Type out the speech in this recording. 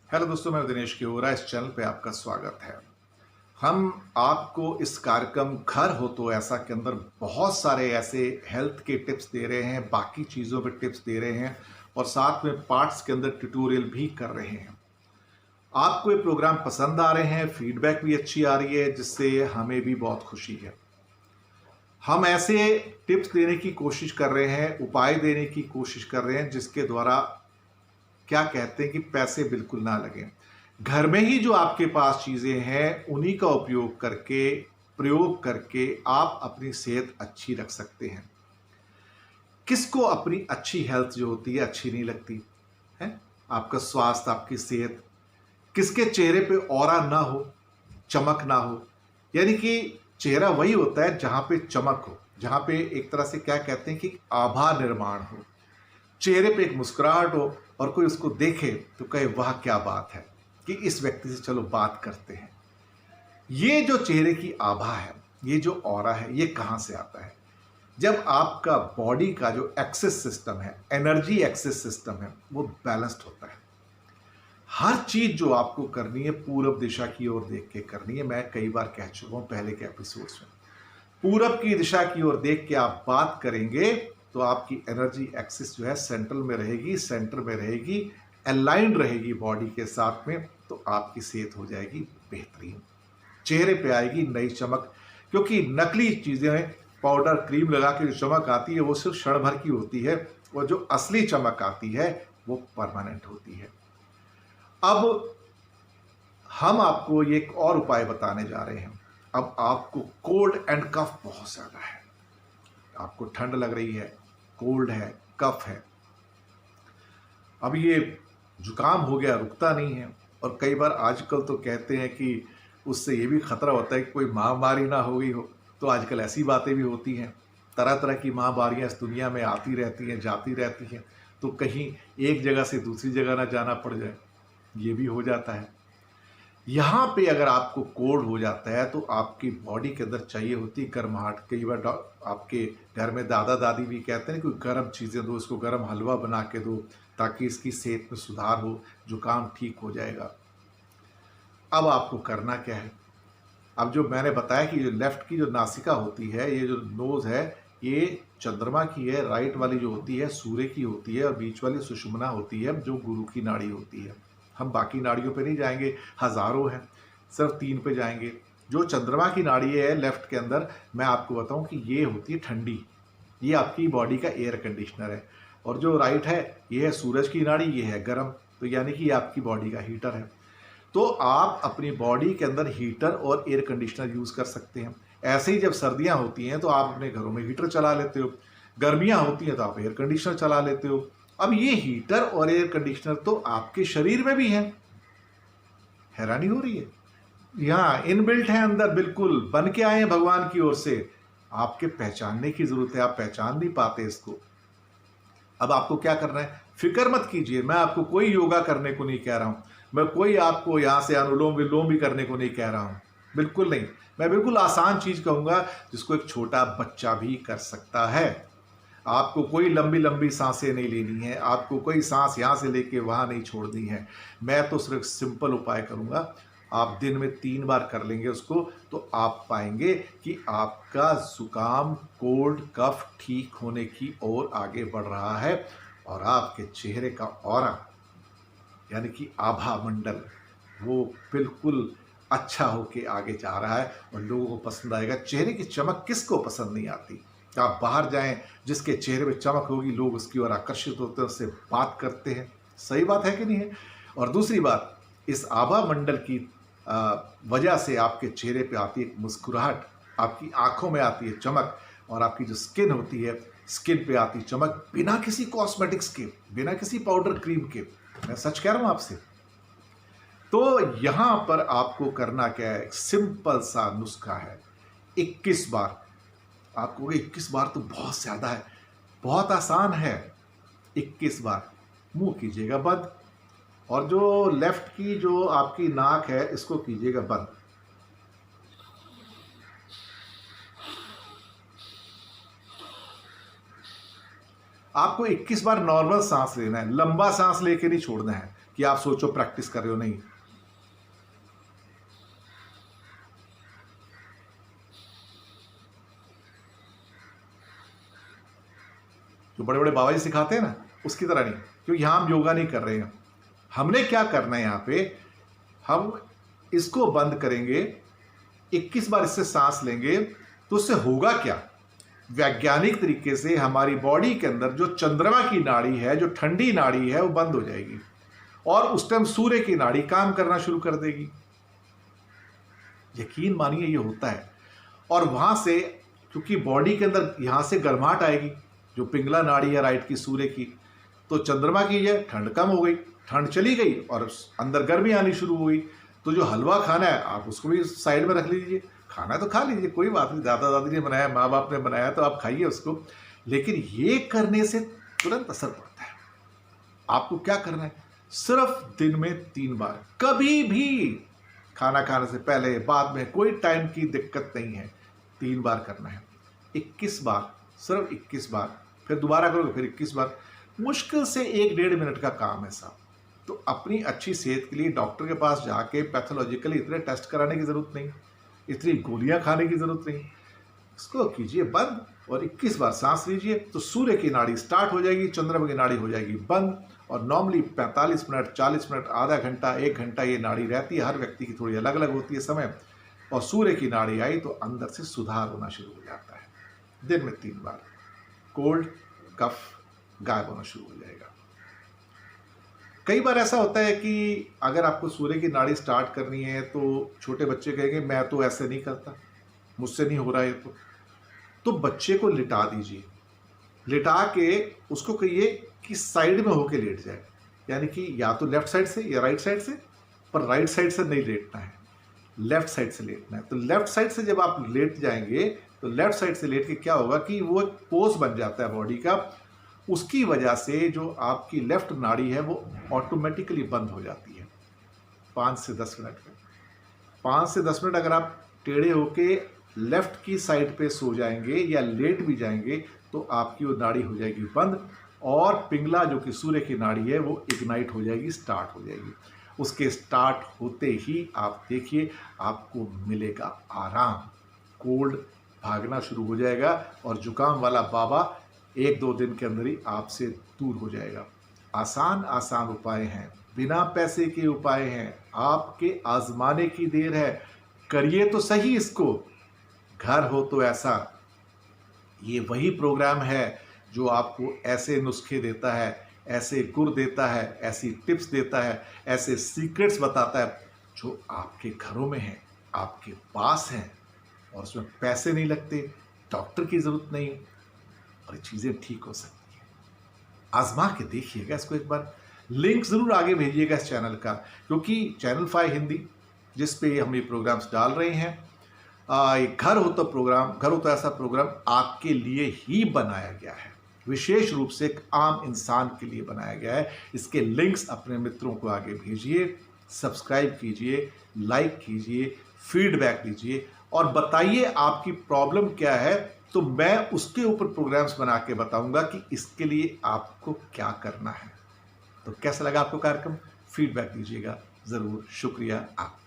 Hello दोस्तों, मैं दिनेश किओरा। इस चैनल पे आपका स्वागत है। हम आपको इस कार्यक्रम घर हो तो ऐसा के अंदर बहुत सारे ऐसे हेल्थ के टिप्स दे रहे हैं, बाकी चीज़ों पे टिप्स दे रहे हैं और साथ में पार्ट्स के अंदर ट्यूटोरियल भी कर रहे हैं। आपको ये प्रोग्राम पसंद आ रहे हैं, फीडबैक भी अच्छी आ रही है, जिससे हमें भी बहुत खुशी है। हम ऐसे टिप्स देने की कोशिश कर रहे हैं, उपाय देने की कोशिश कर रहे हैं, जिसके द्वारा क्या कहते हैं कि पैसे बिल्कुल ना लगें। घर में ही जो आपके पास चीज़ें हैं, उन्हीं का उपयोग करके, प्रयोग करके आप अपनी सेहत अच्छी रख सकते हैं। किसको अपनी अच्छी हेल्थ जो होती है अच्छी नहीं लगती है? आपका स्वास्थ्य, आपकी सेहत, किसके चेहरे पे ऑरा ना हो, चमक ना हो। यानी कि चेहरा वही होता है जहां पे चमक हो, जहां पे एक तरह से क्या कहते हैं कि आभा निर्माण हो, चेहरे पे एक मुस्कुराहट हो और कोई उसको देखे तो कहे वाह क्या बात है, कि इस व्यक्ति से चलो बात करते हैं। ये जो चेहरे की आभा है, ये जो ऑरा है, ये कहां से आता है? जब आपका बॉडी का जो एक्सेस सिस्टम है, एनर्जी एक्सेस सिस्टम है, वो बैलेंस्ड होता है। हर चीज जो आपको करनी है पूरब दिशा की ओर देख के करनी है। मैं कई बार कह चुका हूं पहले के एपिसोड्स में, पूरब की दिशा की ओर देख के आप बात करेंगे तो आपकी एनर्जी एक्सिस जो है सेंट्रल में रहेगी, सेंटर में रहेगी, अलाइंड रहेगी बॉडी के साथ में, तो आपकी सेहत हो जाएगी बेहतरीन, चेहरे पे आएगी नई चमक। क्योंकि नकली चीजें, पाउडर क्रीम लगा के जो चमक आती है वो सिर्फ क्षण भर की होती है, और जो असली चमक आती है वो परमानेंट होती है। अब हम आपको ये एक और उपाय बताने जा रहे हैं। अब आपको कोल्ड एंड कफ बहुत ज्यादा है, आपको ठंड लग रही है, कोल्ड है, कफ है, अब ये जुकाम हो गया, रुकता नहीं है। और कई बार आजकल तो कहते हैं कि उससे ये भी खतरा होता है कि कोई महामारी ना हो गई हो, तो आजकल ऐसी बातें भी होती हैं। तरह तरह की महामारियां इस दुनिया में आती रहती हैं, जाती रहती हैं, तो कहीं एक जगह से दूसरी जगह ना जाना पड़ जाए, ये भी हो जाता है। यहाँ पे अगर आपको कोल्ड हो जाता है तो आपकी बॉडी के अंदर चाहिए होती है गर्माहट। कई बार आपके घर में दादा दादी भी कहते हैं कोई गर्म चीज़ें दो, इसको गर्म हलवा बना के दो ताकि इसकी सेहत में सुधार हो, जुकाम ठीक हो जाएगा। अब आपको करना क्या है? अब जो मैंने बताया कि जो लेफ्ट की जो नासिका होती है, ये जो नोज है, ये चंद्रमा की है, राइट वाली जो होती है सूर्य की होती है, और बीच वाली सुषुम्ना होती है जो गुरु की नाड़ी होती है। हम बाकी नाड़ियों पे नहीं जाएंगे, हजारों हैं, सिर्फ 3 पे जाएंगे। जो चंद्रमा की नाड़ी है लेफ्ट के अंदर, मैं आपको बताऊं कि ये होती है ठंडी, ये आपकी बॉडी का एयर कंडीशनर है। और जो राइट है, ये है सूरज की नाड़ी, ये है गर्म, तो यानी कि ये आपकी बॉडी का हीटर है। तो आप अपनी बॉडी के अंदर हीटर और एयर कंडीशनर यूज कर सकते हैं। ऐसे ही जब सर्दियां होती हैं तो आप अपने घरों में हीटर चला लेते हो, गर्मियां होती हैं तो आप एयर कंडीशनर चला लेते हो। अब ये हीटर और एयर कंडीशनर तो आपके शरीर में भी है, हैरानी हो रही है? यहाँ इनबिल्ट है अंदर, बिल्कुल बन के आए हैं भगवान की ओर से। आपके पहचानने की जरूरत है, आप पहचान नहीं पाते इसको। अब आपको क्या करना है? फिक्र मत कीजिए, मैं आपको कोई योगा करने को नहीं कह रहा हूं, मैं कोई आपको यहां से अनुलोम विलोम भी करने को नहीं कह रहा हूं, बिल्कुल नहीं। मैं बिल्कुल आसान चीज कहूंगा जिसको एक छोटा बच्चा भी कर सकता है। आपको कोई लंबी लंबी सांसें नहीं लेनी है, आपको कोई सांस यहां से लेके वहां नहीं छोड़नी है। मैं तो सिर्फ सिंपल उपाय करूंगा। आप दिन में 3 बार कर लेंगे उसको, तो आप पाएंगे कि आपका जुकाम, कोल्ड, कफ ठीक होने की ओर आगे बढ़ रहा है, और आपके चेहरे का ऑरा यानी कि आभा मंडल वो बिल्कुल अच्छा होके आगे जा रहा है और लोगों को पसंद आएगा। चेहरे की चमक किसको पसंद नहीं आती? आप बाहर जाएं, जिसके चेहरे पे चमक होगी लोग उसकी ओर आकर्षित होते हैं, उससे बात करते हैं। सही बात है कि नहीं है? और दूसरी बात, इस आभा मंडल की वजह से आपके चेहरे पे आती है एक मुस्कुराहट, आपकी आंखों में आती है चमक, और आपकी जो स्किन होती है, स्किन पे आती चमक बिना किसी कॉस्मेटिक्स के, बिना किसी पाउडर क्रीम के। मैं सच कह रहा हूं आपसे। तो यहां पर आपको करना क्या है? एक सिंपल सा नुस्खा है। 21 बार, आपको 21 बार तो बहुत ज्यादा है, बहुत आसान है। 21 बार मुंह कीजिएगा बंद, और जो लेफ्ट की जो आपकी नाक है इसको कीजिएगा बंद। आपको 21 बार नॉर्मल सांस लेना है, लंबा सांस लेके नहीं छोड़ना है, कि आप सोचो प्रैक्टिस कर रहे हो, नहीं। जो बड़े बड़े बाबा जी सिखाते हैं ना, उसकी तरह नहीं, क्योंकि यहां हम योगा नहीं कर रहे हैं। हमने क्या करना है यहां पे, हम इसको बंद करेंगे, 21 बार इससे सांस लेंगे, तो उससे होगा क्या, वैज्ञानिक तरीके से हमारी बॉडी के अंदर जो चंद्रमा की नाड़ी है, जो ठंडी नाड़ी है, वो बंद हो जाएगी और उस टाइम सूर्य की नाड़ी काम करना शुरू कर देगी। यकीन मानिए ये होता है। और वहां से, क्योंकि बॉडी के अंदर यहां से गर्माहट आएगी, जो पिंगला नाड़ी है राइट की सूर्य की, तो चंद्रमा की है ठंड कम हो गई, ठंड चली गई और अंदर गर्मी आनी शुरू हो गई। तो जो हलवा खाना है आप उसको भी साइड में रख लीजिए, खाना है तो खा लीजिए, कोई बात नहीं, दादा दादी ने बनाया, माँ बाप ने बनाया, तो आप खाइए उसको। लेकिन ये करने से तुरंत असर पड़ता है। आपको क्या करना है, सिर्फ दिन में 3 बार, कभी भी खाना खाने से पहले, बाद में, कोई टाइम की दिक्कत नहीं है, 3 बार करना है। 21 बार, सिर्फ 21 बार, फिर दोबारा करोगे फिर 21 बार। मुश्किल से 1-1.5 मिनट का काम है साहब। तो अपनी अच्छी सेहत के लिए डॉक्टर के पास जाके पैथोलॉजिकली इतने टेस्ट कराने की ज़रूरत नहीं, इतनी गोलियां खाने की ज़रूरत नहीं। इसको कीजिए बंद और 21 बार सांस लीजिए, तो सूर्य की नाड़ी स्टार्ट हो जाएगी, चंद्रमा की नाड़ी हो जाएगी बंद। और नॉर्मली 45 मिनट, 40 मिनट, आधा घंटा, 1 घंटा ये नाड़ी रहती है। हर व्यक्ति की थोड़ी अलग अलग होती है समय। और सूर्य की नाड़ी आई तो अंदर से सुधार होना शुरू हो जाता है। दिन में 3 बार, कोल्ड कफ गायब होना शुरू हो जाएगा। कई बार ऐसा होता है कि अगर आपको सूर्य की नाड़ी स्टार्ट करनी है तो छोटे बच्चे कहेंगे मैं तो ऐसे नहीं करता, मुझसे नहीं हो रहा है। तो बच्चे को लिटा दीजिए, लिटा के उसको कहिए कि साइड में होके लेट जाए, यानी कि या तो लेफ्ट साइड से या राइट साइड से, पर राइट साइड से नहीं लेटना है, लेफ्ट साइड से लेटना है। तो लेफ्ट साइड से जब आप लेट जाएंगे तो लेफ्ट साइड से लेट के क्या होगा कि वो एक पोज बन जाता है बॉडी का, उसकी वजह से जो आपकी लेफ्ट नाड़ी है वो ऑटोमेटिकली बंद हो जाती है 5 से 10 मिनट में। 5 से 10 मिनट अगर आप टेढ़े होके लेफ्ट की साइड पे सो जाएंगे या लेट भी जाएंगे तो आपकी वो नाड़ी हो जाएगी बंद, और पिंगला जो कि सूर्य की नाड़ी है वो इग्नाइट हो जाएगी, स्टार्ट हो जाएगी। उसके स्टार्ट होते ही आप देखिए आपको मिलेगा आराम, कोल्ड भागना शुरू हो जाएगा और जुकाम वाला बाबा 1-2 दिन के अंदर ही आपसे दूर हो जाएगा। आसान आसान उपाय हैं, बिना पैसे के उपाय हैं, आपके आजमाने की देर है। करिए तो सही इसको। घर हो तो ऐसा, ये वही प्रोग्राम है जो आपको ऐसे नुस्खे देता है, ऐसे गुर देता है, ऐसी टिप्स देता है, ऐसे सीक्रेट्स बताता है जो आपके घरों में हैं, आपके पास हैं, और उसमें पैसे नहीं लगते, डॉक्टर की ज़रूरत नहीं, और चीज़ें ठीक हो सकती हैं। आजमा के देखिएगा इसको एक बार। लिंक ज़रूर आगे भेजिएगा इस चैनल का, क्योंकि चैनल 5 हिंदी जिस पे हम ये प्रोग्राम्स डाल रहे हैं, ये घर हो तो प्रोग्राम, घर हो तो ऐसा प्रोग्राम आपके लिए ही बनाया गया है, विशेष रूप से एक आम इंसान के लिए बनाया गया है। इसके लिंक्स अपने मित्रों को आगे भेजिए, सब्सक्राइब कीजिए, लाइक कीजिए, फीडबैक दीजिए और बताइए आपकी प्रॉब्लम क्या है, तो मैं उसके ऊपर प्रोग्राम्स बना के बताऊंगा कि इसके लिए आपको क्या करना है। तो कैसा लगा आपको कार्यक्रम, फीडबैक दीजिएगा ज़रूर। शुक्रिया आपका।